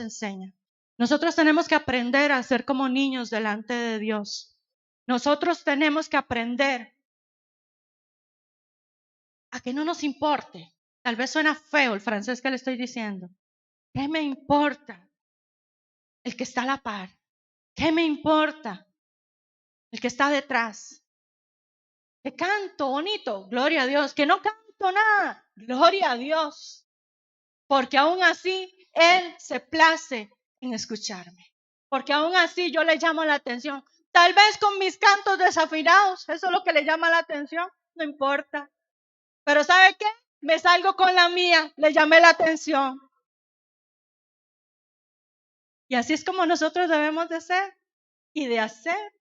enseña. Nosotros tenemos que aprender a ser como niños delante de Dios. Nosotros tenemos que aprender a que no nos importe. Tal vez suena feo el francés que le estoy diciendo. ¿Qué me importa el que está a la par? ¿Qué me importa el que está detrás? Que canto bonito, gloria a Dios. Que no canto nada, gloria a Dios. Porque aún así Él se place en escucharme. Porque aún así yo le llamo la atención. Tal vez con mis cantos desafinados, eso es lo que le llama la atención, no importa. Pero ¿sabe qué? Me salgo con la mía, le llamé la atención. Y así es como nosotros debemos de ser y de hacer.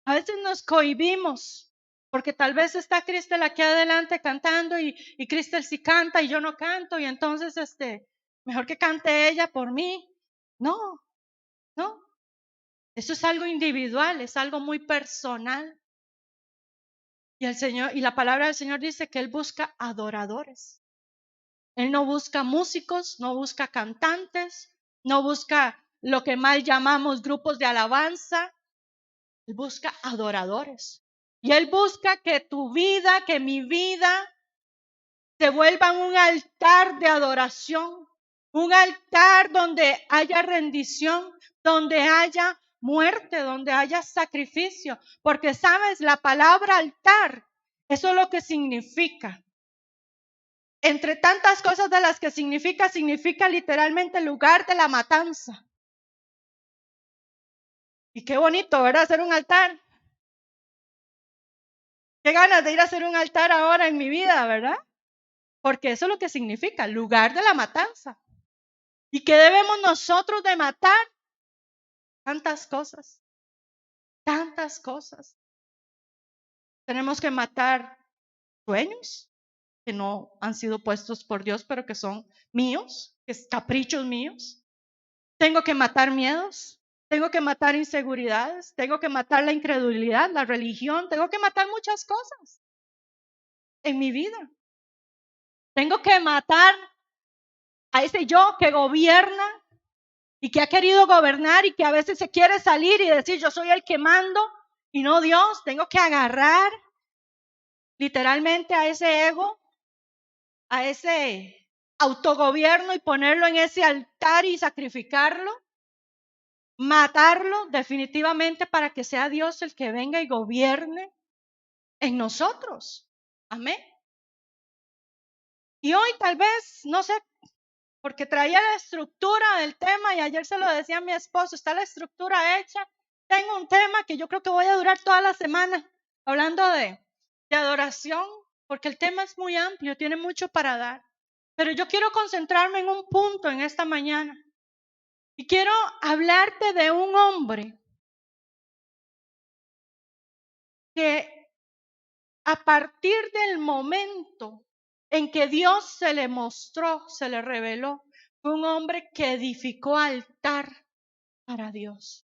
A veces nos cohibimos, porque tal vez está Cristel aquí adelante cantando y Cristel sí canta y yo no canto y entonces mejor que cante ella por mí. No, no. Eso es algo individual, es algo muy personal. Y el Señor, y la palabra del Señor dice que Él busca adoradores. Él no busca músicos, no busca cantantes, no busca lo que mal llamamos grupos de alabanza. Él busca adoradores. Y Él busca que tu vida, que mi vida se vuelvan un altar de adoración, un altar donde haya rendición, donde haya muerte, donde haya sacrificio. Porque sabes, la palabra altar, eso es lo que significa. Entre tantas cosas de las que significa literalmente lugar de la matanza. Y qué bonito, ¿verdad? Hacer un altar. Qué ganas de ir a hacer un altar ahora en mi vida, ¿verdad? Porque eso es lo que significa, lugar de la matanza. ¿Y qué debemos nosotros de matar? Tantas cosas, tantas cosas. Tenemos que matar sueños que no han sido puestos por Dios, pero que son míos, que es caprichos míos. Tengo que matar miedos, tengo que matar inseguridades, tengo que matar la incredulidad, la religión, tengo que matar muchas cosas en mi vida. Tengo que matar a ese yo que gobierna y que ha querido gobernar y que a veces se quiere salir y decir yo soy el que mando y no Dios. Tengo que agarrar literalmente a ese ego, a ese autogobierno y ponerlo en ese altar y sacrificarlo, matarlo definitivamente para que sea Dios el que venga y gobierne en nosotros. Amén. Y hoy tal vez, no sé, porque traía la estructura del tema y ayer se lo decía a mi esposo, está la estructura hecha. Tengo un tema que yo creo que voy a durar toda la semana hablando de adoración, porque el tema es muy amplio, tiene mucho para dar. Pero yo quiero concentrarme en un punto en esta mañana. Y quiero hablarte de un hombre que a partir del momento en que Dios se le mostró, se le reveló, fue un hombre que edificó altar para Dios.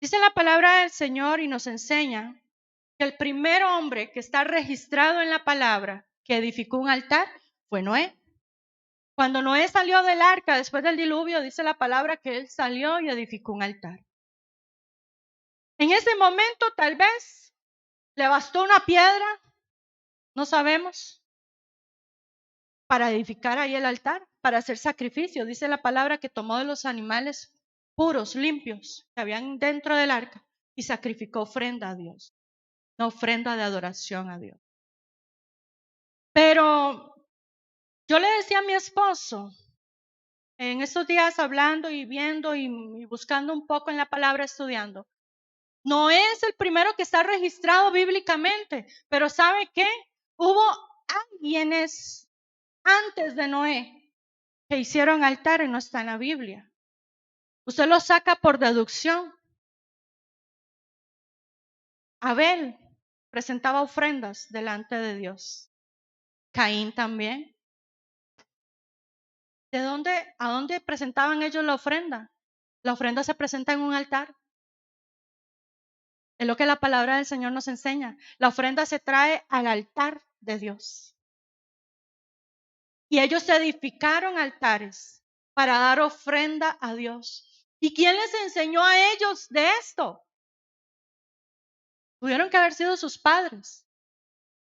Dice la palabra del Señor y nos enseña que el primer hombre que está registrado en la palabra que edificó un altar fue Noé. Cuando Noé salió del arca después del diluvio, dice la palabra que él salió y edificó un altar. En ese momento tal vez le bastó una piedra, no sabemos, para edificar ahí el altar, para hacer sacrificio. Dice la palabra que tomó de los animales puros, limpios, que habían dentro del arca y sacrificó ofrenda a Dios, una ofrenda de adoración a Dios. Pero yo le decía a mi esposo, en estos días hablando y viendo y buscando un poco en la palabra, estudiando, Noé es el primero que está registrado bíblicamente, pero ¿sabe qué? Hubo alguienes antes de Noé que hicieron altar y no está en la Biblia. Usted lo saca por deducción. Abel presentaba ofrendas delante de Dios. Caín también. ¿A dónde presentaban ellos la ofrenda? La ofrenda se presenta en un altar. Es lo que la palabra del Señor nos enseña. La ofrenda se trae al altar de Dios. Y ellos edificaron altares. para dar ofrenda a Dios. ¿Y quién les enseñó a ellos de esto? Tuvieron que haber sido sus padres.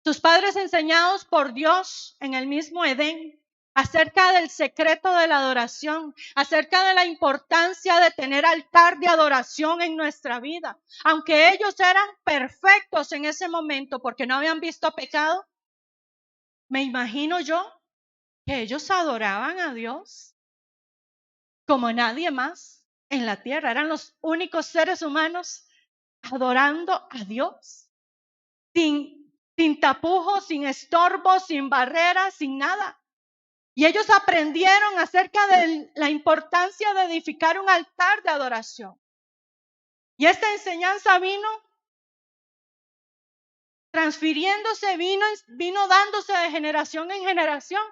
Sus padres enseñados por Dios en el mismo Edén, acerca del secreto de la adoración, acerca de la importancia de tener altar de adoración en nuestra vida. Aunque ellos eran perfectos en ese momento porque no habían visto pecado, me imagino yo que ellos adoraban a Dios como nadie más en la tierra. Eran los únicos seres humanos adorando a Dios, sin tapujos, sin estorbos, sin barreras, sin nada. Y ellos aprendieron acerca de la importancia de edificar un altar de adoración. Y esta enseñanza vino transfiriéndose, vino dándose de generación en generación.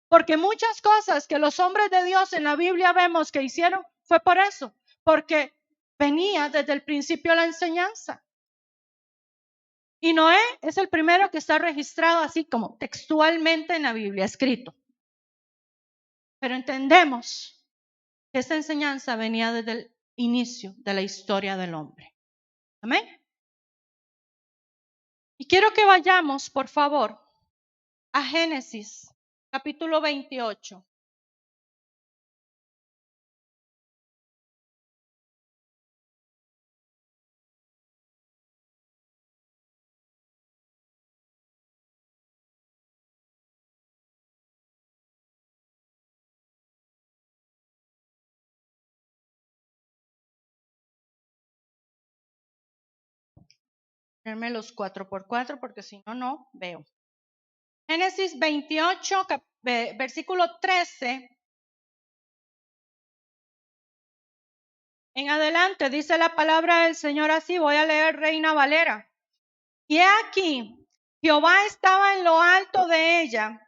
Porque muchas cosas que los hombres de Dios en la Biblia vemos que hicieron fue por eso, porque venía desde el principio la enseñanza. Y Noé es el primero que está registrado así como textualmente en la Biblia, escrito. Pero entendemos que esta enseñanza venía desde el inicio de la historia del hombre. Amén. Y quiero que vayamos, por favor, a Génesis, capítulo 28. Ponerme los 4x4 porque si no, no veo. Génesis 28, versículo 13. En adelante dice la palabra del Señor así, voy a leer Reina Valera. Y he aquí, Jehová estaba en lo alto de ella,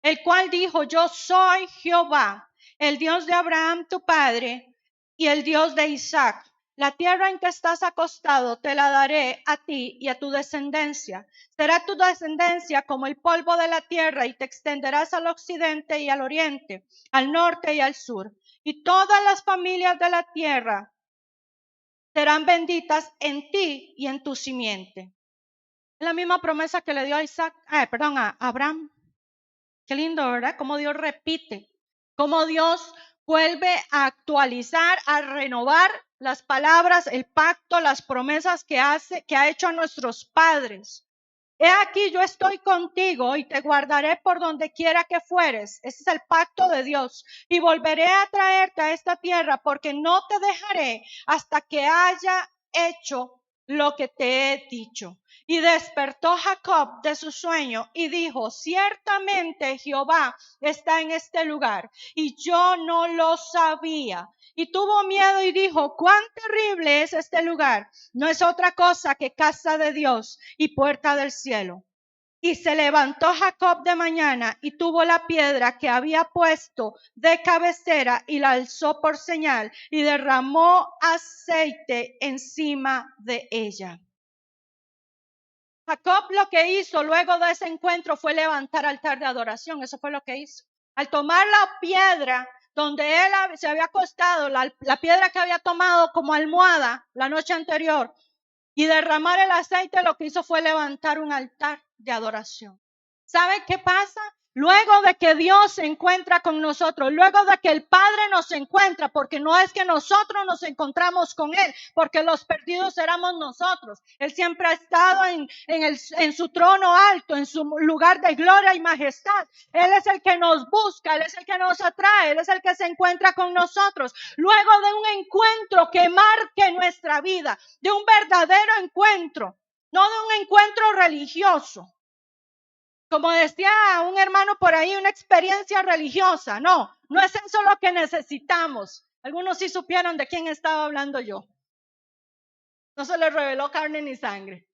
el cual dijo, yo soy Jehová, el Dios de Abraham tu padre y el Dios de Isaac. La tierra en que estás acostado te la daré a ti y a tu descendencia. Será tu descendencia como el polvo de la tierra y te extenderás al occidente y al oriente, al norte y al sur. Y todas las familias de la tierra serán benditas en ti y en tu simiente. Es la misma promesa que le dio a Abraham. Qué lindo, ¿verdad? Cómo Dios repite, cómo Dios vuelve a actualizar, a renovar las palabras, el pacto, las promesas que ha hecho a nuestros padres. He aquí, yo estoy contigo y te guardaré por donde quiera que fueres. Ese es el pacto de Dios. Y volveré a traerte a esta tierra porque no te dejaré hasta que haya hecho lo que te he dicho. Y despertó Jacob de su sueño y dijo, ciertamente Jehová está en este lugar y yo no lo sabía. Y tuvo miedo y dijo, cuán terrible es este lugar. No es otra cosa que casa de Dios y puerta del cielo. Y se levantó Jacob de mañana y tuvo la piedra que había puesto de cabecera y la alzó por señal y derramó aceite encima de ella. Jacob lo que hizo luego de ese encuentro fue levantar altar de adoración. Eso fue lo que hizo. Al tomar la piedra donde él se había acostado, la piedra que había tomado como almohada la noche anterior, y derramar el aceite, lo que hizo fue levantar un altar de adoración. ¿Sabe qué pasa? Luego de que Dios se encuentra con nosotros, luego de que el Padre nos encuentra, porque no es que nosotros nos encontramos con Él, porque los perdidos éramos nosotros. Él siempre ha estado en su trono alto, en su lugar de gloria y majestad. Él es el que nos busca, Él es el que nos atrae, Él es el que se encuentra con nosotros. Luego de un encuentro que marque nuestra vida, de un verdadero encuentro, no de un encuentro religioso. Como decía un hermano por ahí, una experiencia religiosa. No es eso lo que necesitamos. Algunos sí supieron de quién estaba hablando yo. No se les reveló carne ni sangre.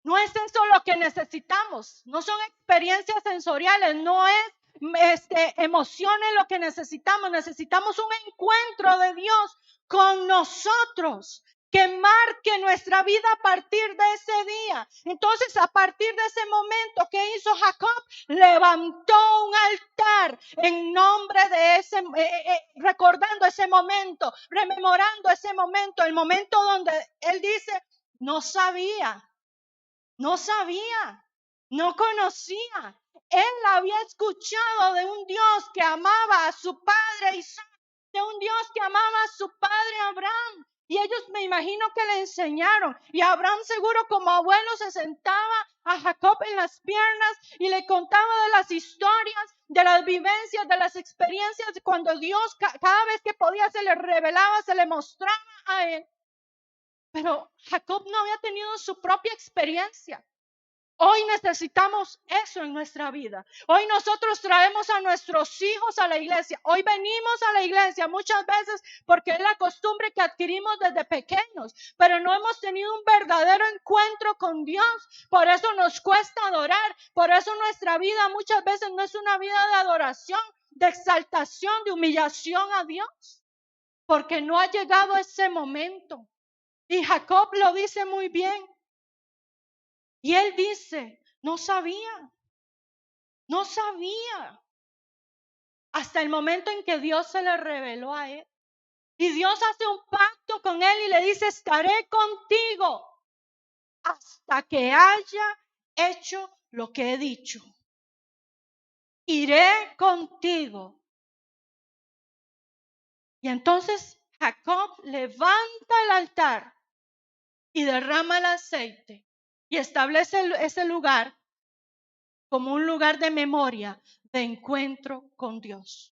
No es eso lo que necesitamos. No son experiencias sensoriales, no es emociones lo que necesitamos. Necesitamos un encuentro de Dios con nosotros. que marque nuestra vida a partir de ese día. Entonces, a partir de ese momento, ¿qué hizo Jacob? Levantó un altar en nombre de ese, recordando ese momento, rememorando ese momento, el momento donde él dice, no sabía, no conocía. Él había escuchado de un Dios que amaba a su padre Isaac, de un Dios que amaba a su padre Abraham. Y ellos me imagino que le enseñaron. Y Abraham seguro como abuelo se sentaba a Jacob en las piernas y le contaba de las historias, de las vivencias, de las experiencias, de cuando Dios cada vez que podía se le revelaba, se le mostraba a él. Pero Jacob no había tenido su propia experiencia. Hoy necesitamos eso en nuestra vida. Hoy nosotros traemos a nuestros hijos a la iglesia. Hoy venimos a la iglesia muchas veces porque es la costumbre que adquirimos desde pequeños, pero no hemos tenido un verdadero encuentro con Dios. Por eso nos cuesta adorar. Por eso nuestra vida muchas veces no es una vida de adoración, de exaltación, de humillación a Dios, porque no ha llegado ese momento. Y Jacob lo dice muy bien. Y él dice, no sabía. Hasta el momento en que Dios se le reveló a él. Y Dios hace un pacto con él y le dice, estaré contigo hasta que haya hecho lo que he dicho. Iré contigo. Y entonces Jacob levanta el altar y derrama el aceite y establece ese lugar como un lugar de memoria, de encuentro con Dios.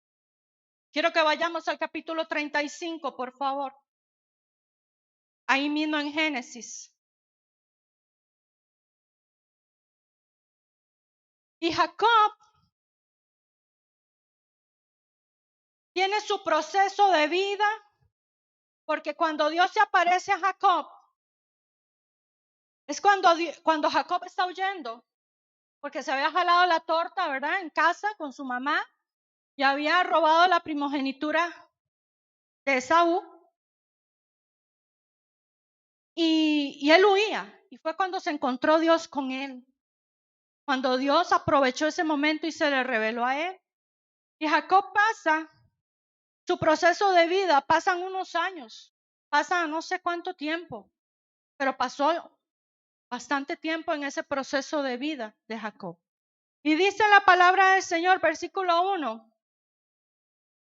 Quiero que vayamos al capítulo 35, por favor. Ahí mismo en Génesis. Y Jacob tiene su proceso de vida, porque cuando Dios se aparece a Jacob, es cuando Jacob está huyendo, porque se había jalado la torta, ¿verdad? En casa con su mamá y había robado la primogenitura de Esaú. Y él huía. Y fue cuando se encontró Dios con él. Cuando Dios aprovechó ese momento y se le reveló a él. Y Jacob pasa su proceso de vida, pasan unos años, pasa no sé cuánto tiempo, pero pasó bastante tiempo en ese proceso de vida de Jacob. Y dice la palabra del Señor, versículo 1.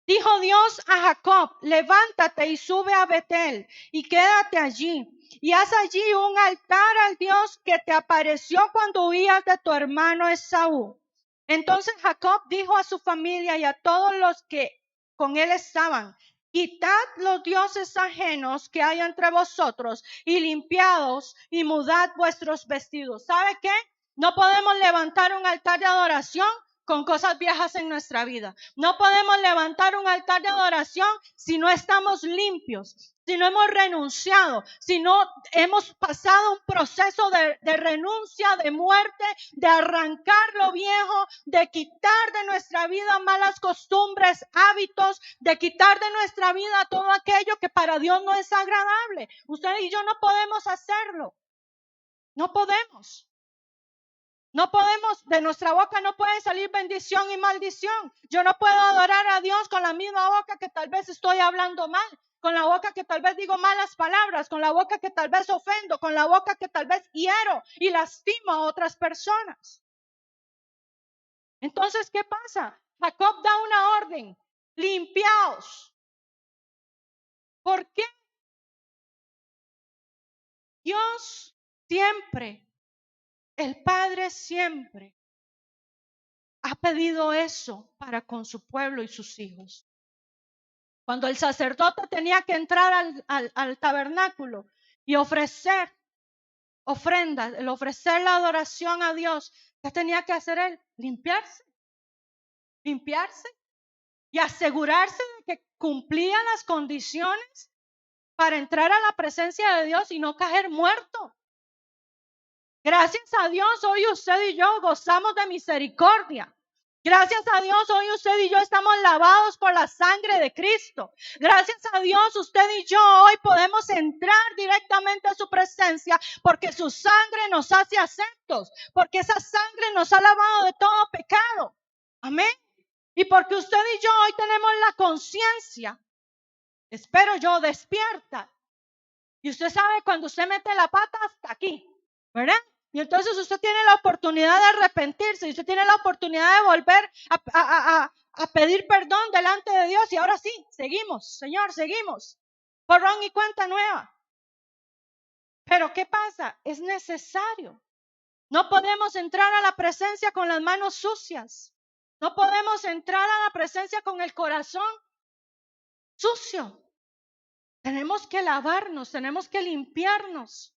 Dijo Dios a Jacob, levántate y sube a Betel y quédate allí. Y haz allí un altar al Dios que te apareció cuando huías de tu hermano Esaú. Entonces Jacob dijo a su familia y a todos los que con él estaban, quitad los dioses ajenos que hay entre vosotros y limpiados y mudad vuestros vestidos. ¿Sabe qué? No podemos levantar un altar de adoración con cosas viejas en nuestra vida. No podemos levantar un altar de adoración si no estamos limpios, si no hemos renunciado, si no hemos pasado un proceso de renuncia, de muerte, de arrancar lo viejo, de quitar de nuestra vida malas costumbres, hábitos, de quitar de nuestra vida todo aquello que para Dios no es agradable. Usted y yo no podemos hacerlo. No podemos. No podemos, de nuestra boca no puede salir bendición y maldición. Yo no puedo adorar a Dios con la misma boca que tal vez estoy hablando mal, con la boca que tal vez digo malas palabras, con la boca que tal vez ofendo, con la boca que tal vez hiero y lastimo a otras personas. Entonces, ¿qué pasa? Jacob da una orden, limpiaos. ¿Por qué? Dios siempre, el Padre siempre ha pedido eso para con su pueblo y sus hijos. Cuando el sacerdote tenía que entrar al tabernáculo y ofrecer ofrendas, el ofrecer la adoración a Dios, ¿qué tenía que hacer él? Limpiarse y asegurarse de que cumplía las condiciones para entrar a la presencia de Dios y no caer muerto. Gracias a Dios, hoy usted y yo gozamos de misericordia. Gracias a Dios, hoy usted y yo estamos lavados por la sangre de Cristo. Gracias a Dios, usted y yo hoy podemos entrar directamente a su presencia porque su sangre nos hace aceptos, porque esa sangre nos ha lavado de todo pecado. Amén. Y porque usted y yo hoy tenemos la conciencia, espero yo, despierta. Y usted sabe cuando usted mete la pata hasta aquí, ¿verdad? Y entonces usted tiene la oportunidad de arrepentirse y usted tiene la oportunidad de volver a pedir perdón delante de Dios. Y ahora sí, seguimos, Señor, seguimos. Borrón y cuenta nueva. Pero ¿qué pasa? Es necesario. No podemos entrar a la presencia con las manos sucias. No podemos entrar a la presencia con el corazón sucio. Tenemos que lavarnos, tenemos que limpiarnos.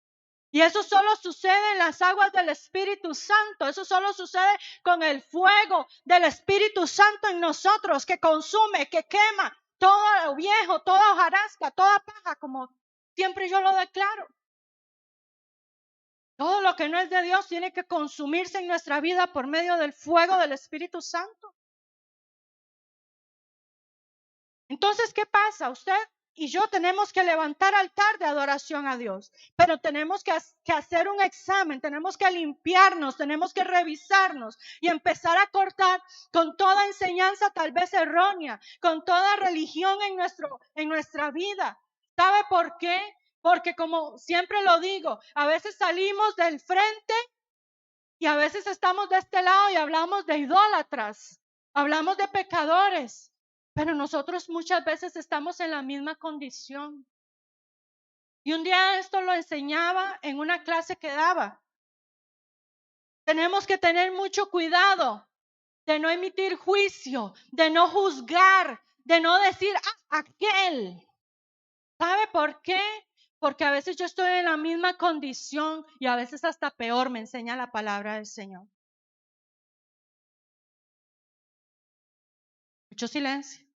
Y eso solo sucede en las aguas del Espíritu Santo. Eso solo sucede con el fuego del Espíritu Santo en nosotros, que consume, que quema todo lo viejo, toda hojarasca, toda paja, como siempre yo lo declaro. Todo lo que no es de Dios tiene que consumirse en nuestra vida por medio del fuego del Espíritu Santo. Entonces, ¿qué pasa? Usted y yo tenemos que levantar altar de adoración a Dios, pero tenemos que hacer un examen, tenemos que limpiarnos, tenemos que revisarnos y empezar a cortar con toda enseñanza tal vez errónea, con toda religión en nuestra vida. ¿Sabe por qué? Porque como siempre lo digo, a veces salimos del frente y a veces estamos de este lado y hablamos de idólatras, hablamos de pecadores, pero nosotros muchas veces estamos en la misma condición. Y un día esto lo enseñaba en una clase que daba. Tenemos que tener mucho cuidado de no emitir juicio, de no juzgar, de no decir aquel. ¿Sabe por qué? Porque a veces yo estoy en la misma condición y a veces hasta peor, me enseña la palabra del Señor. Mucho silencio.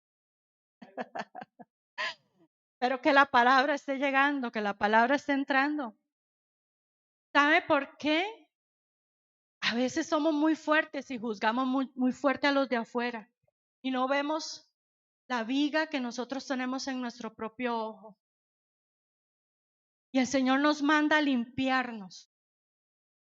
Pero que la palabra esté llegando, que la palabra esté entrando. ¿Sabe por qué? A veces somos muy fuertes y juzgamos muy fuerte a los de afuera y no vemos la viga que nosotros tenemos en nuestro propio ojo. Y el Señor nos manda a limpiarnos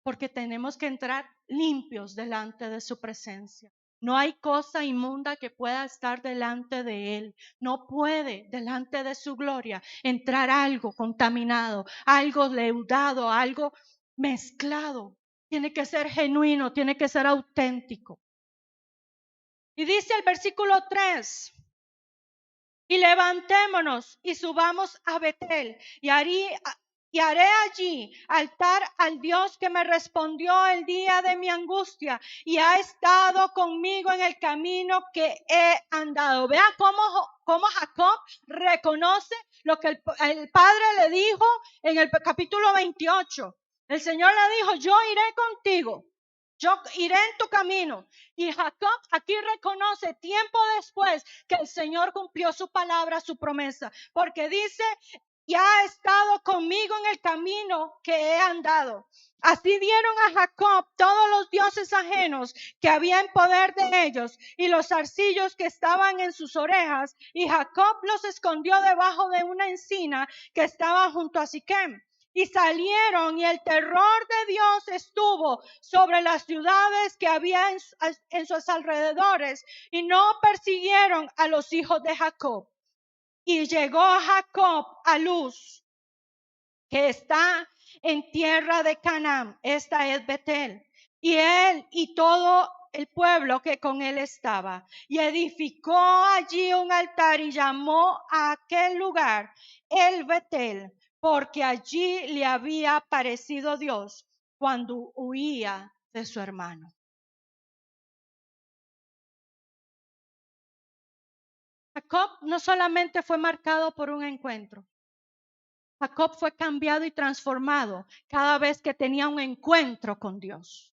porque tenemos que entrar limpios delante de su presencia. No hay cosa inmunda que pueda estar delante de Él. No puede delante de su gloria entrar algo contaminado, algo leudado, algo mezclado. Tiene que ser genuino, tiene que ser auténtico. Y dice el versículo 3, y levantémonos y subamos a Betel y haré allí altar al Dios que me respondió el día de mi angustia y ha estado conmigo en el camino que he andado. Vea cómo Jacob reconoce lo que el padre le dijo en el capítulo 28. El Señor le dijo, yo iré contigo. Yo iré en tu camino. Y Jacob aquí reconoce tiempo después que el Señor cumplió su palabra, su promesa, porque dice, y ha estado conmigo en el camino que he andado. Así dieron a Jacob todos los dioses ajenos que había en poder de ellos y los zarcillos que estaban en sus orejas, y Jacob los escondió debajo de una encina que estaba junto a Siquem. Y salieron y el terror de Dios estuvo sobre las ciudades que había en sus alrededores y no persiguieron a los hijos de Jacob. Y llegó Jacob a Luz, que está en tierra de Canaán, esta es Betel, y él y todo el pueblo que con él estaba, y edificó allí un altar y llamó a aquel lugar el Betel, porque allí le había aparecido Dios cuando huía de su hermano. Jacob no solamente fue marcado por un encuentro, Jacob fue cambiado y transformado cada vez que tenía un encuentro con Dios.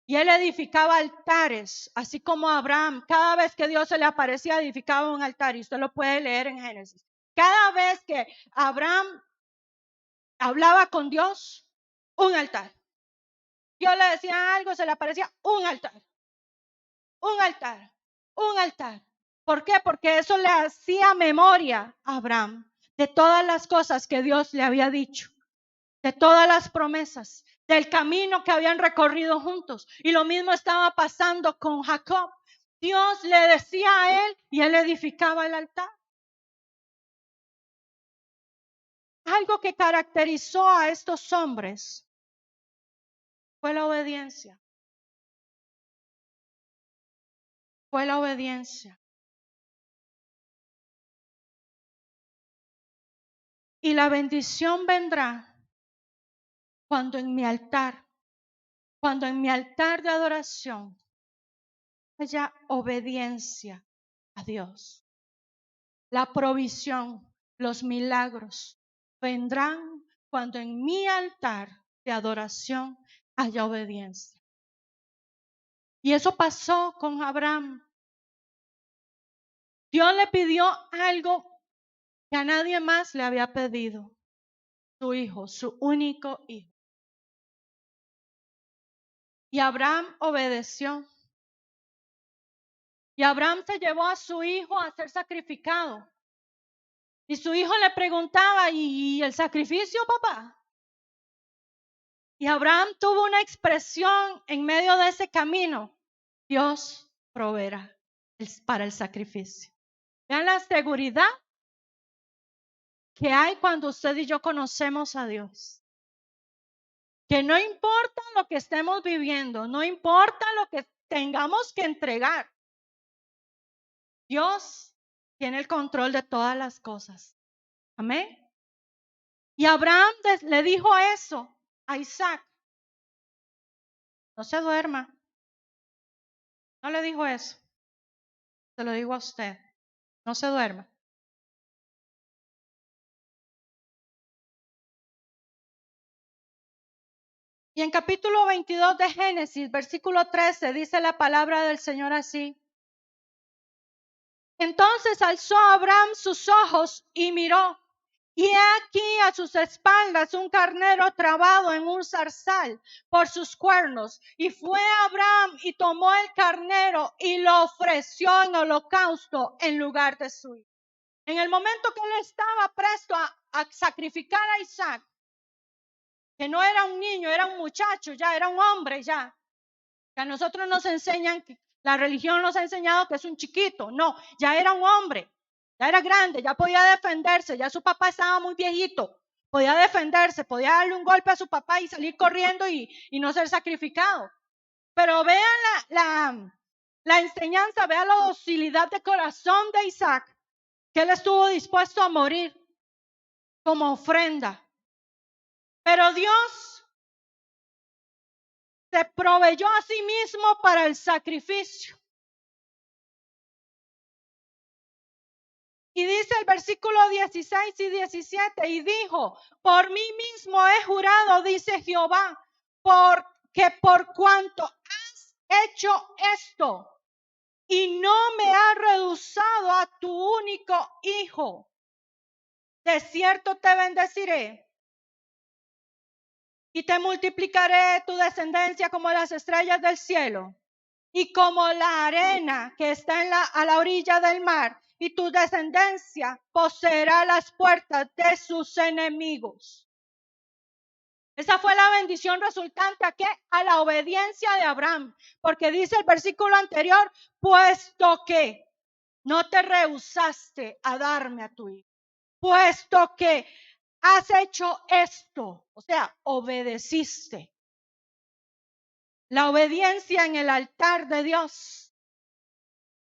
Y él edificaba altares, así como Abraham, cada vez que Dios se le aparecía, edificaba un altar. Y usted lo puede leer en Génesis. Cada vez que Abraham hablaba con Dios, un altar. Dios le decía algo, se le aparecía un altar. un altar, un altar. ¿Por qué? Porque eso le hacía memoria a Abraham de todas las cosas que Dios le había dicho, de todas las promesas, del camino que habían recorrido juntos. Y lo mismo estaba pasando con Jacob. Dios le decía a él y él edificaba el altar. Algo que caracterizó a estos hombres fue la obediencia. Fue la obediencia. Y la bendición vendrá cuando en mi altar de adoración haya obediencia a Dios. La provisión, los milagros vendrán cuando en mi altar de adoración haya obediencia. Y eso pasó con Abraham. Dios le pidió algo que a nadie más le había pedido. Su hijo, su único hijo. Y Abraham obedeció. Y Abraham se llevó a su hijo a ser sacrificado. Y su hijo le preguntaba, ¿y el sacrificio, papá? Y Abraham tuvo una expresión en medio de ese camino. Dios proveerá para el sacrificio. Vean la seguridad que hay cuando usted y yo conocemos a Dios. Que no importa lo que estemos viviendo, no importa lo que tengamos que entregar. Dios tiene el control de todas las cosas. Amén. Y Abraham le dijo eso a Isaac. No se duerma. No le dijo eso. Se lo digo a usted. No se duerma. Y en capítulo 22 de Génesis, versículo 13, dice la palabra del Señor así. Entonces alzó Abraham sus ojos y miró. Y he aquí a sus espaldas un carnero trabado en un zarzal por sus cuernos. Y fue Abraham y tomó el carnero y lo ofreció en holocausto en lugar de su hijo. En el momento que él estaba presto a sacrificar a Isaac, que no era un niño, era un muchacho, ya era un hombre ya. Que a nosotros nos enseñan, la religión nos ha enseñado que es un chiquito. No, ya era un hombre, ya era grande, ya podía defenderse, ya su papá estaba muy viejito. Podía defenderse, podía darle un golpe a su papá y salir corriendo y no ser sacrificado. Pero vean la enseñanza, vean la docilidad de corazón de Isaac, que él estuvo dispuesto a morir como ofrenda. Pero Dios se proveyó a sí mismo para el sacrificio. Y dice el versículo 16 y 17, y dijo, por mí mismo he jurado, dice Jehová, porque por cuanto has hecho esto y no me has reducido a tu único hijo, de cierto te bendeciré y te multiplicaré tu descendencia como las estrellas del cielo y como la arena que está a la orilla del mar, y tu descendencia poseerá las puertas de sus enemigos. Esa fue la bendición resultante ¿a qué? A la obediencia de Abraham, porque dice el versículo anterior, puesto que no te rehusaste a darme a tu hijo, puesto que has hecho esto, o sea, obedeciste. La obediencia en el altar de Dios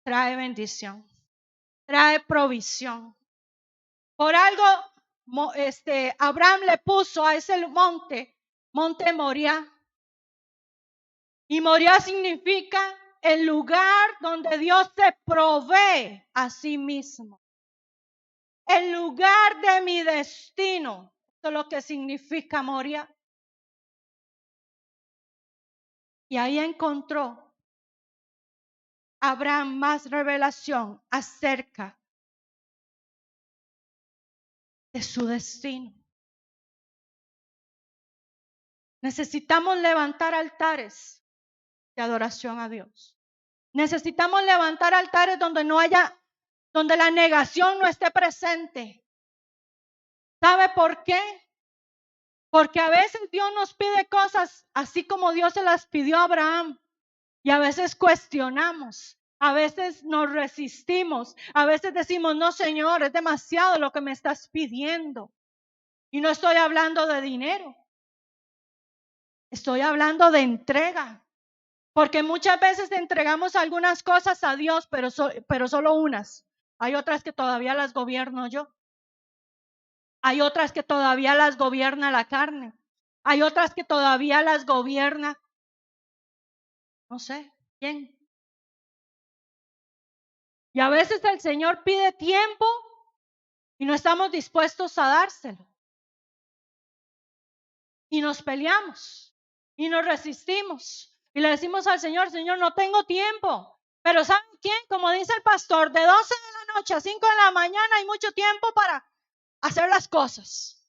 trae bendición, trae provisión. Por algo, Abraham le puso a ese monte Moriah. Y Moriah significa el lugar donde Dios se provee a sí mismo. El lugar de mi destino. Eso es lo que significa Moriah. Y ahí encontró Abraham más revelación acerca de su destino. Necesitamos levantar altares de adoración a Dios. Necesitamos levantar altares donde donde la negación no esté presente. ¿Sabe por qué? Porque a veces Dios nos pide cosas así como Dios se las pidió a Abraham. Y a veces cuestionamos, a veces nos resistimos, a veces decimos, no, Señor, es demasiado lo que me estás pidiendo. Y no estoy hablando de dinero, estoy hablando de entrega. Porque muchas veces entregamos algunas cosas a Dios, pero solo unas. Hay otras que todavía las gobierno yo. Hay otras que todavía las gobierna la carne. Hay otras que todavía las gobierna, no sé, ¿quién? Y a veces el Señor pide tiempo y no estamos dispuestos a dárselo. Y nos peleamos y nos resistimos. Y le decimos al Señor, Señor, no tengo tiempo. Pero ¿saben quién? Como dice el pastor, de 12 de la noche a 5 de la mañana hay mucho tiempo para hacer las cosas.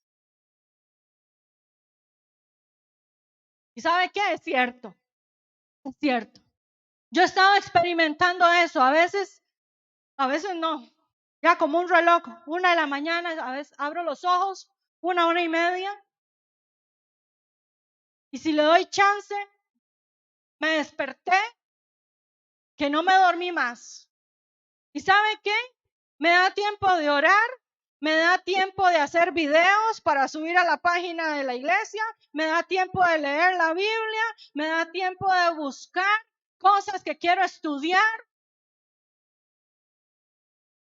¿Y sabe qué? Es cierto. Es cierto. Yo he estado experimentando eso. A veces no. Ya como un reloj, 1 de la mañana, a veces abro los ojos, 1 hora y media. Y si le doy chance, me desperté, que no me dormí más. ¿Y sabe qué? Me da tiempo de orar, me da tiempo de hacer videos para subir a la página de la iglesia, me da tiempo de leer la Biblia, me da tiempo de buscar cosas que quiero estudiar.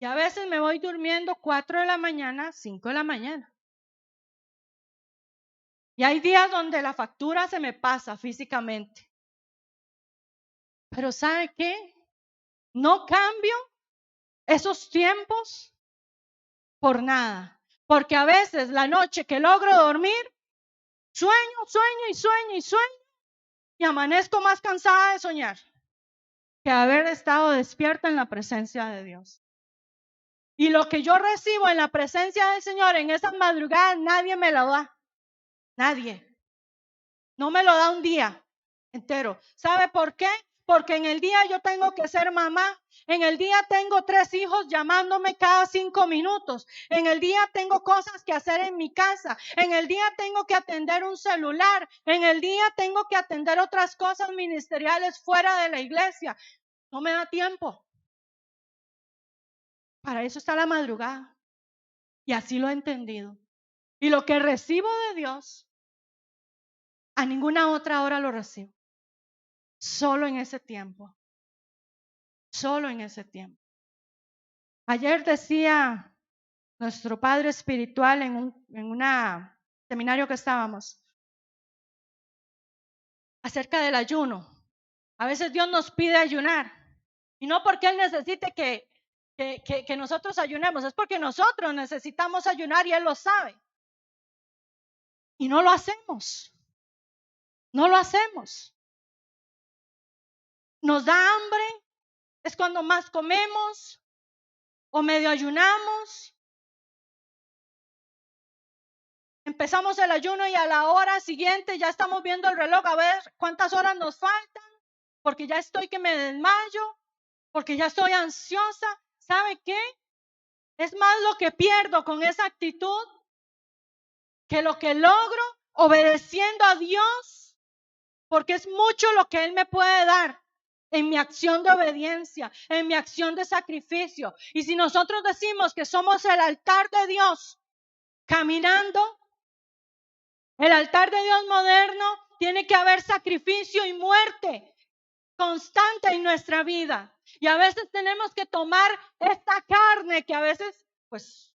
Y a veces me voy durmiendo 4 de la mañana, 5 de la mañana. Y hay días donde la factura se me pasa físicamente. Pero ¿sabe qué? No cambio esos tiempos por nada. Porque a veces la noche que logro dormir, sueño y amanezco más cansada de soñar que haber estado despierta en la presencia de Dios. Y lo que yo recibo en la presencia del Señor en esas madrugadas, nadie me lo da. Nadie. No me lo da un día entero. ¿Sabe por qué? Porque en el día yo tengo que ser mamá. En el día tengo 3 hijos llamándome cada 5 minutos. En el día tengo cosas que hacer en mi casa. En el día tengo que atender un celular. En el día tengo que atender otras cosas ministeriales fuera de la iglesia. No me da tiempo. Para eso está la madrugada. Y así lo he entendido. Y lo que recibo de Dios, a ninguna otra hora lo recibo. Solo en ese tiempo. Solo en ese tiempo. Ayer decía nuestro padre espiritual en un seminario que estábamos acerca del ayuno. A veces Dios nos pide ayunar y no porque Él necesite que nosotros ayunemos, es porque nosotros necesitamos ayunar y Él lo sabe. Y no lo hacemos. No lo hacemos. Nos da hambre, es cuando más comemos o medio ayunamos. Empezamos el ayuno y a la hora siguiente ya estamos viendo el reloj a ver cuántas horas nos faltan, porque ya estoy que me desmayo, porque ya estoy ansiosa. ¿Sabe qué? Es más lo que pierdo con esa actitud que lo que logro obedeciendo a Dios, porque es mucho lo que Él me puede dar en mi acción de obediencia, en mi acción de sacrificio. Y si nosotros decimos que somos el altar de Dios caminando, el altar de Dios moderno, tiene que haber sacrificio y muerte constante en nuestra vida. Y a veces tenemos que tomar esta carne que a veces, pues,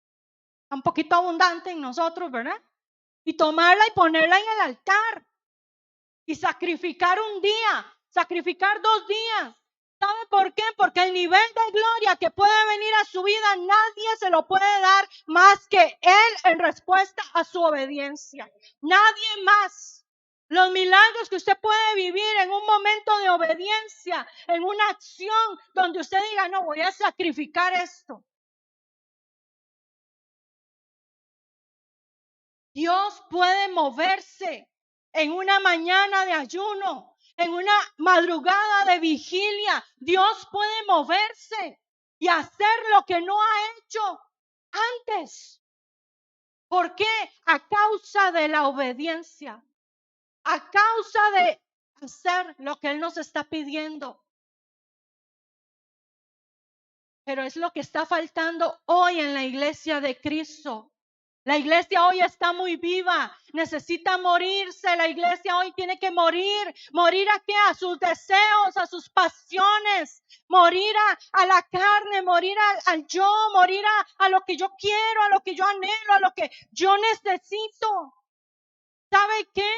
está un poquito abundante en nosotros, ¿verdad? Y tomarla y ponerla en el altar. Y sacrificar un día, sacrificar 2 días. ¿Sabe por qué? Porque el nivel de gloria que puede venir a su vida, nadie se lo puede dar más que Él en respuesta a su obediencia. Nadie más. Los milagros que usted puede vivir en un momento de obediencia, en una acción donde usted diga, no, voy a sacrificar esto. Dios puede moverse en una mañana de ayuno, en una madrugada de vigilia, Dios puede moverse y hacer lo que no ha hecho antes. ¿Por qué? A causa de la obediencia, a causa de hacer lo que Él nos está pidiendo. Pero es lo que está faltando hoy en la iglesia de Cristo. La iglesia hoy está muy viva, necesita morirse. La iglesia hoy tiene que morir. ¿Morir a qué? A sus deseos, a sus pasiones, morir a la carne, morir al yo, morir a lo que yo quiero, a lo que yo anhelo, a lo que yo necesito. ¿Sabe qué?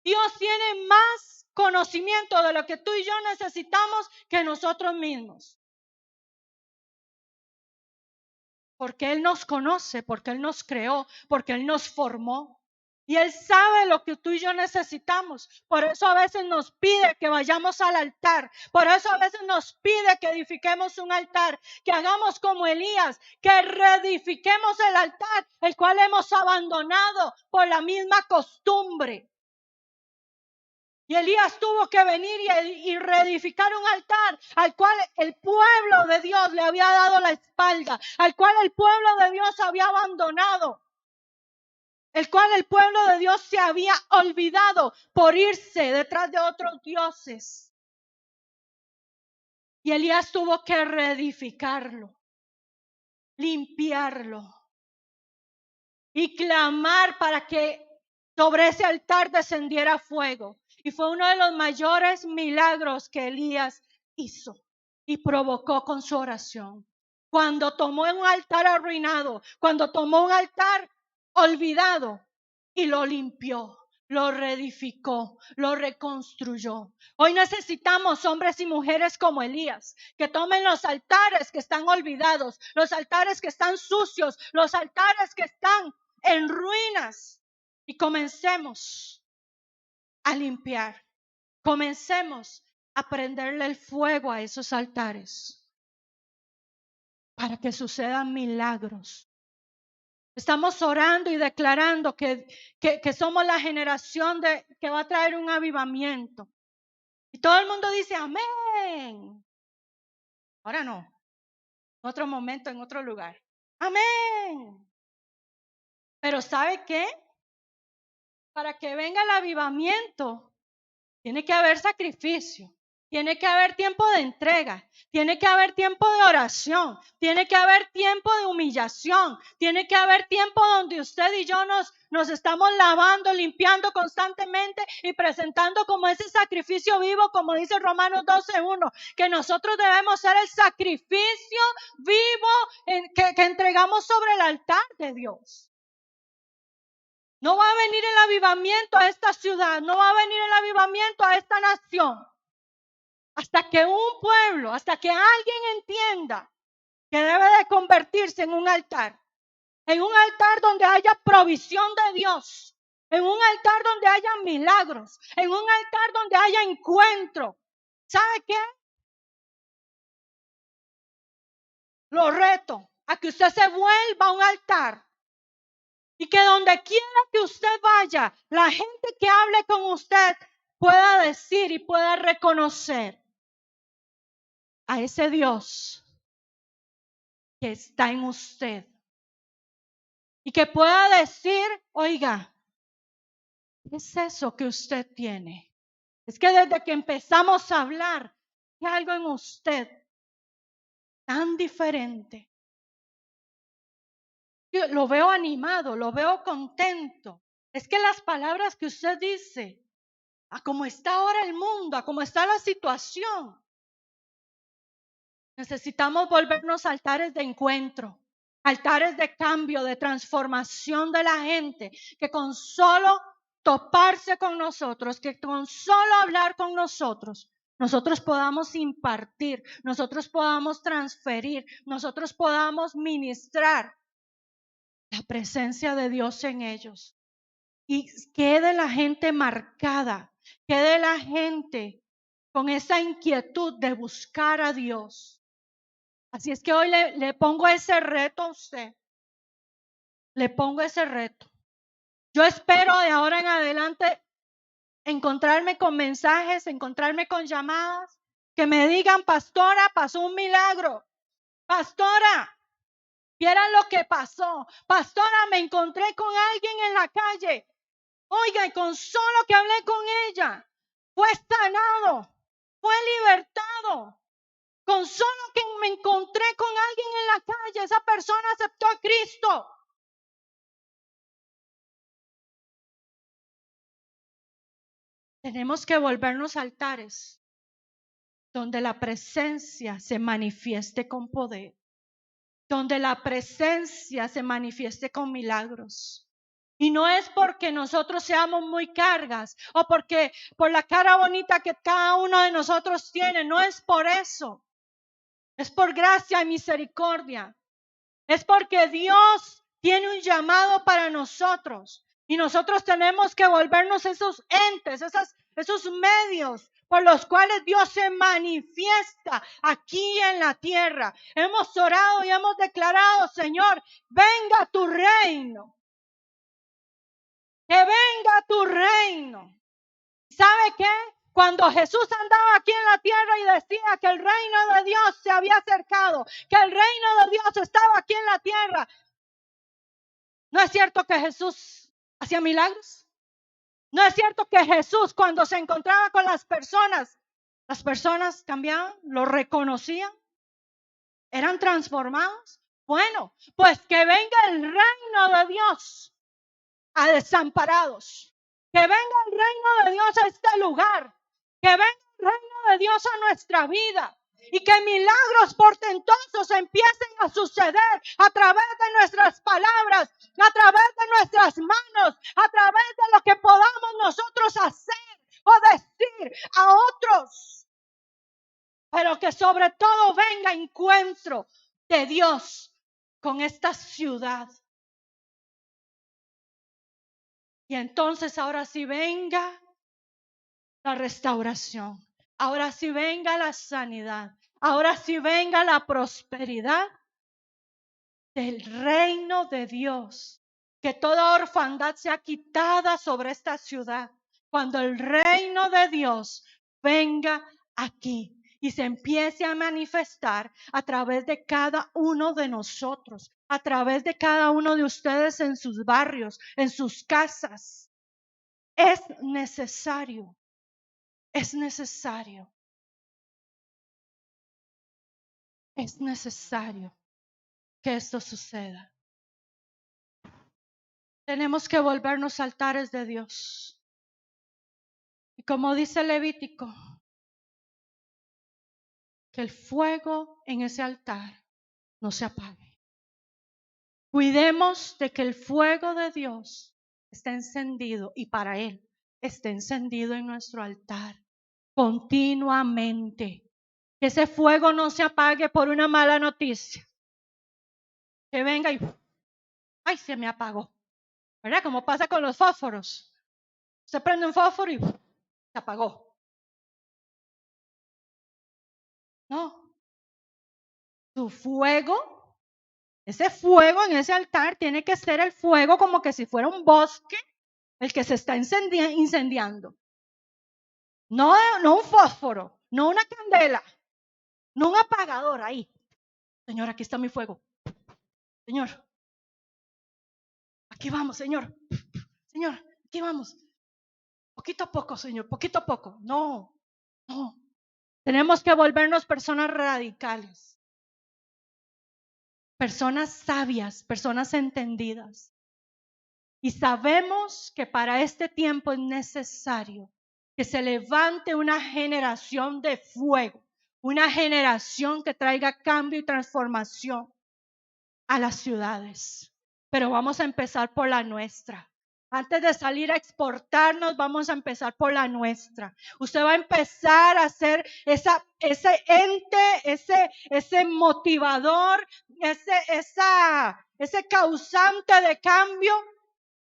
Dios tiene más conocimiento de lo que tú y yo necesitamos que nosotros mismos. Porque Él nos conoce, porque Él nos creó, porque Él nos formó. Y Él sabe lo que tú y yo necesitamos. Por eso a veces nos pide que vayamos al altar. Por eso a veces nos pide que edifiquemos un altar. Que hagamos como Elías, que reedifiquemos el altar, el cual hemos abandonado por la misma costumbre. Y Elías tuvo que venir y reedificar un altar al cual el pueblo de Dios le había dado la espalda, al cual el pueblo de Dios había abandonado, el cual el pueblo de Dios se había olvidado por irse detrás de otros dioses. Y Elías tuvo que reedificarlo, limpiarlo y clamar para que sobre ese altar descendiera fuego. Y fue uno de los mayores milagros que Elías hizo y provocó con su oración. Cuando tomó un altar arruinado, cuando tomó un altar olvidado y lo limpió, lo reedificó, lo reconstruyó. Hoy necesitamos hombres y mujeres como Elías, que tomen los altares que están olvidados, los altares que están sucios, los altares que están en ruinas, y comencemos a limpiar. Comencemos a prenderle el fuego a esos altares para que sucedan milagros. Estamos orando y declarando que somos la generación que va a traer un avivamiento. Y todo el mundo dice amén. Ahora no, en otro momento, en otro lugar. Amén. Pero ¿sabe qué? Para que venga el avivamiento, tiene que haber sacrificio, tiene que haber tiempo de entrega, tiene que haber tiempo de oración, tiene que haber tiempo de humillación, tiene que haber tiempo donde usted y yo nos estamos lavando, limpiando constantemente y presentando como ese sacrificio vivo, como dice Romanos 12:1, que nosotros debemos ser el sacrificio vivo que entregamos sobre el altar de Dios. No va a venir el avivamiento a esta ciudad, no va a venir el avivamiento a esta nación, hasta que un pueblo, hasta que alguien entienda que debe de convertirse en un altar donde haya provisión de Dios, en un altar donde haya milagros, en un altar donde haya encuentro. ¿Sabe qué? Lo reto a que usted se vuelva a un altar. Y que donde quiera que usted vaya, la gente que hable con usted pueda decir y pueda reconocer a ese Dios que está en usted. Y que pueda decir, oiga, ¿qué es eso que usted tiene? Es que desde que empezamos a hablar, hay algo en usted tan diferente. Yo lo veo animado, lo veo contento. Es que las palabras que usted dice, a cómo está ahora el mundo, a cómo está la situación, necesitamos volvernos altares de encuentro, altares de cambio, de transformación de la gente, que con solo toparse con nosotros, que con solo hablar con nosotros podamos impartir, nosotros podamos transferir, nosotros podamos ministrar la presencia de Dios en ellos. Y quede la gente marcada, quede la gente con esa inquietud de buscar a Dios. Así es que hoy le pongo ese reto a usted. Le pongo ese reto. Yo espero de ahora en adelante encontrarme con mensajes, encontrarme con llamadas que me digan, pastora, pasó un milagro. Pastora, vieran lo que pasó. Pastora, me encontré con alguien en la calle. Oiga, y con solo que hablé con ella, fue sanado, fue libertado. Con solo que me encontré con alguien en la calle, esa persona aceptó a Cristo. Tenemos que volvernos altares donde la presencia se manifieste con poder, donde la presencia se manifieste con milagros. Y no es porque nosotros seamos muy cargas o porque por la cara bonita que cada uno de nosotros tiene, no es por eso. Es por gracia y misericordia. Es porque Dios tiene un llamado para nosotros. Y nosotros tenemos que volvernos esos entes, esos medios por los cuales Dios se manifiesta aquí en la tierra. Hemos orado y hemos declarado, Señor, venga tu reino. Que venga tu reino. ¿Sabe qué? Cuando Jesús andaba aquí en la tierra y decía que el reino de Dios se había acercado, que el reino de Dios estaba aquí en la tierra, ¿no es cierto que Jesús hacía milagros? ¿No es cierto que Jesús cuando se encontraba con las personas cambiaban, lo reconocían, eran transformados? Bueno, pues que venga el reino de Dios a desamparados. Que venga el reino de Dios a este lugar. Que venga el reino de Dios a nuestra vida. Y que milagros portentosos empiecen a suceder a través de nuestras palabras, a través de nuestras manos, a través de lo que podamos nosotros hacer o decir a otros. Pero que sobre todo venga encuentro de Dios con esta ciudad. Y entonces ahora sí venga la restauración. Ahora sí venga la sanidad. Ahora sí venga la prosperidad del reino de Dios. Que toda orfandad sea quitada sobre esta ciudad. Cuando el reino de Dios venga aquí y se empiece a manifestar a través de cada uno de nosotros, a través de cada uno de ustedes en sus barrios, en sus casas. Es necesario. Es necesario. Es necesario que esto suceda. Tenemos que volvernos altares de Dios. Y como dice Levítico, que el fuego en ese altar no se apague. Cuidemos de que el fuego de Dios esté encendido y para Él esté encendido en nuestro altar continuamente. Que ese fuego no se apague por una mala noticia. Que venga y ¡ay! Se me apagó. ¿Verdad? Como pasa con los fósforos. Se prende un fósforo y se apagó. No. Tu fuego, ese fuego en ese altar tiene que ser el fuego como que si fuera un bosque el que se está incendiando. No un fósforo, no una candela, no un apagador ahí. Señor, aquí está mi fuego. Señor, aquí vamos, Señor. Señor, aquí vamos. Poquito a poco, Señor, poquito a poco. No. Tenemos que volvernos personas radicales. Personas sabias, personas entendidas. Y sabemos que para este tiempo es necesario que se levante una generación de fuego, una generación que traiga cambio y transformación a las ciudades. Pero vamos a empezar por la nuestra. Antes de salir a exportarnos, vamos a empezar por la nuestra. Usted va a empezar a ser ese ente, ese motivador, ese causante de cambio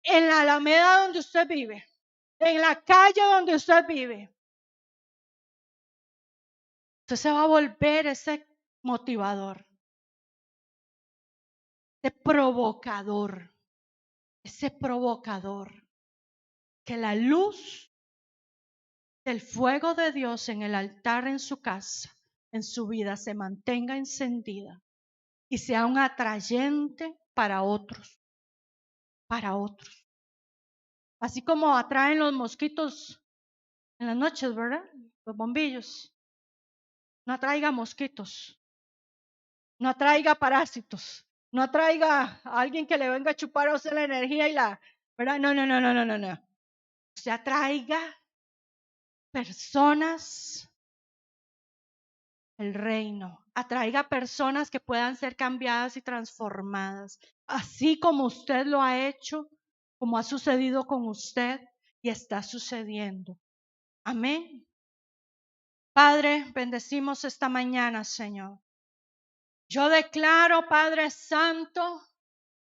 en la alameda donde usted vive, en la calle donde usted vive. Usted se va a volver ese motivador, ese provocador, que la luz el fuego de Dios en el altar en su casa, en su vida, se mantenga encendida y sea un atrayente para otros, para otros. Así como atraen los mosquitos en las noches, ¿verdad? Los bombillos. No atraiga mosquitos, no atraiga parásitos, no atraiga a alguien que le venga a chupar a usted la energía y la, ¿verdad? No, no, no, no, no, no, no. Se atraiga personas, el reino, atraiga personas que puedan ser cambiadas y transformadas, así como usted lo ha hecho, como ha sucedido con usted y está sucediendo. Amén. Padre, bendecimos esta mañana, Señor. Yo declaro, Padre Santo,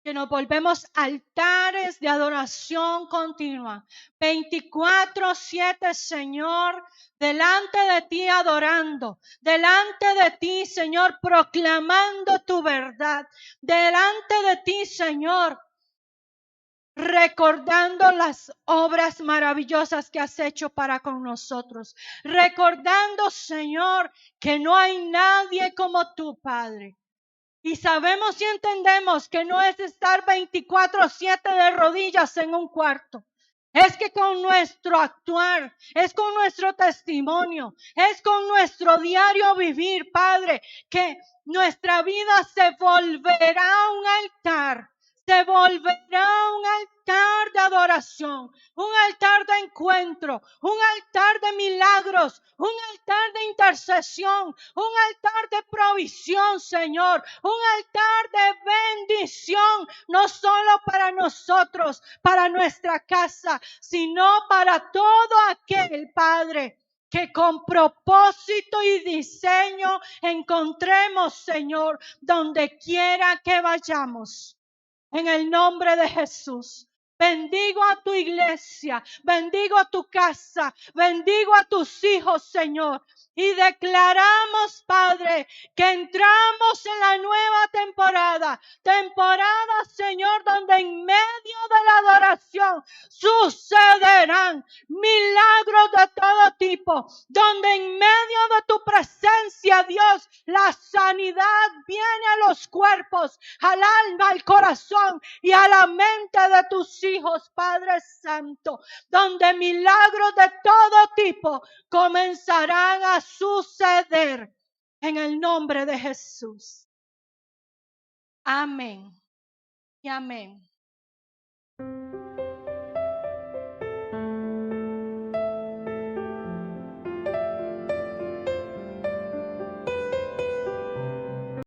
que nos volvemos altares de adoración continua. 24/7, Señor, delante de ti adorando, delante de ti, Señor, proclamando tu verdad, delante de ti, Señor, recordando las obras maravillosas que has hecho para con nosotros, recordando, Señor, que no hay nadie como tú, Padre. Y sabemos y entendemos que no es estar 24/7 de rodillas en un cuarto. Es que con nuestro actuar, es con nuestro testimonio, es con nuestro diario vivir, Padre, que nuestra vida se volverá un altar, se volverá un altar de adoración, un altar de encuentro, un altar de milagros, un altar de intercesión, un altar de provisión, Señor, un altar de bendición, no solo para nosotros, para nuestra casa, sino para todo aquel, Padre, que con propósito y diseño encontremos, Señor, donde quiera que vayamos. En el nombre de Jesús. Bendigo a tu iglesia, bendigo a tu casa, bendigo a tus hijos, Señor. Y declaramos, Padre, que entramos en la nueva temporada. Temporada, Señor, donde en medio de la adoración sucederán milagros de todo tipo. Donde en medio de tu presencia, Dios, la sanidad viene a los cuerpos, al alma, al corazón y a la mente de tus hijos, Padre Santo, donde milagros de todo tipo comenzarán a suceder en el nombre de Jesús. Amén y amén.